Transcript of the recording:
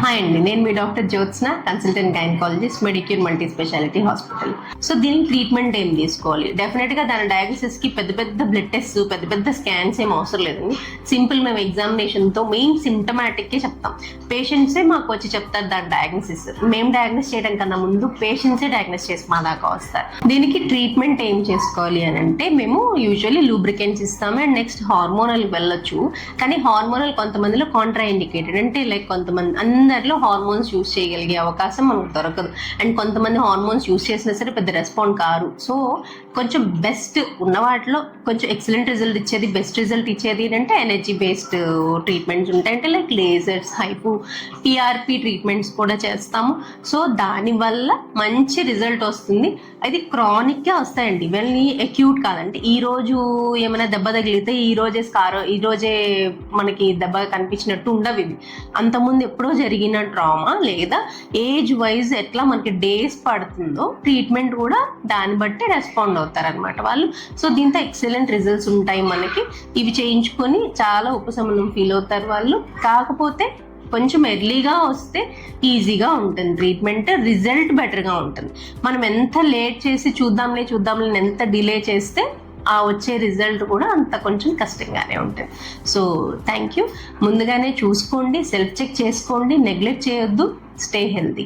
Hi అండి, నేను మీ doctor Jyotsna, consultant gynaecologist, Medicure multi speciality hospital. So దీనికి ట్రీట్మెంట్ ఏం తీసుకోవాలి? డెఫినెట్గా దాని డయాగ్నోసిస్కి పెద్ద పెద్ద బ్లడ్ టెస్ట్, పెద్ద పెద్ద స్కాన్స్ ఏం అవసరం లేదండి. సింపుల్ మేము ఎగ్జామినేషన్తో మెయిన్ సిమ్టమాటిక్కే చెప్తాం. పేషెంట్సే మాకు వచ్చి చెప్తారు దాని డయాగ్నోసిస్. మేము డయాగ్నోస్ చేయడం కన్నా ముందు పేషెంట్సే డయాగ్నోస్ చేసి మా దాకా వస్తారు. దీనికి ట్రీట్మెంట్ ఏం చేసుకోవాలి అని అంటే, మేము యూజువల్లీ లూబ్రికెంట్స్ ఇస్తాము అండ్ నెక్స్ట్ హార్మోనల్ వెళ్ళొచ్చు. కానీ హార్మోనల్ కొంతమందిలో కాంట్రా ఇండికేటెడ్, అంటే లైక్ కొంతమంది అందరిలో హార్మోన్స్ యూస్ చేయగలిగే అవకాశం మనకు దొరకదు. అండ్ కొంతమంది హార్మోన్స్ యూస్ చేసినా సరే పెద్ద రెస్పాండ్ కారు. సో కొంచెం బెస్ట్ ఉన్న వాటిలో కొంచెం ఎక్సలెంట్ రిజల్ట్ ఇచ్చేది, బెస్ట్ రిజల్ట్ ఇచ్చేది అంటే ఎనర్జీ బేస్డ్ ట్రీట్మెంట్స్ ఉంటాయి. అంటే like lasers, hype, PRP treatments కూడా చేస్తాము. సో దానివల్ల మంచి రిజల్ట్ వస్తుంది. అది క్రానిక్గా వస్తాయండి, ఇవన్నీ అక్యూట్ కాదంటే ఈ రోజు ఏమైనా దెబ్బ తగిలితే ఈ రోజే మనకి దెబ్బ కనిపించినట్టు ఉండవు ఇవి. అంతకుముందు ఎప్పుడో జరిగిన ట్రామా లేదా ఏజ్ వైజ్ ఎట్లా మనకి డేస్ పడుతుందో ట్రీట్మెంట్ కూడా దాన్ని బట్టి రెస్పాండ్ అవుతారనమాట వాళ్ళు. సో దీంతో ఎక్సలెంట్ రిజల్ట్స్ ఉంటాయి మనకి. ఇవి చేయించుకొని చాలా ఉపశమనం ఫీల్ అవుతారు వాళ్ళు. కాకపోతే కొంచెం ఎర్లీగా వస్తే ఈజీగా ఉంటుంది ట్రీట్మెంట్, రిజల్ట్ బెటర్గా ఉంటుంది. మనం ఎంత లేట్ చేసి చూద్దాంలే ఎంత డిలే చేస్తే ఆ వచ్చే రిజల్ట్ కూడా అంత కొంచెం కష్టంగానే ఉంటుంది. So thank you. ముందుగానే చూసుకోండి, సెల్ఫ్ చెక్ చేసుకోండి, నెగ్లెక్ట్ చేయొద్దు. Stay healthy.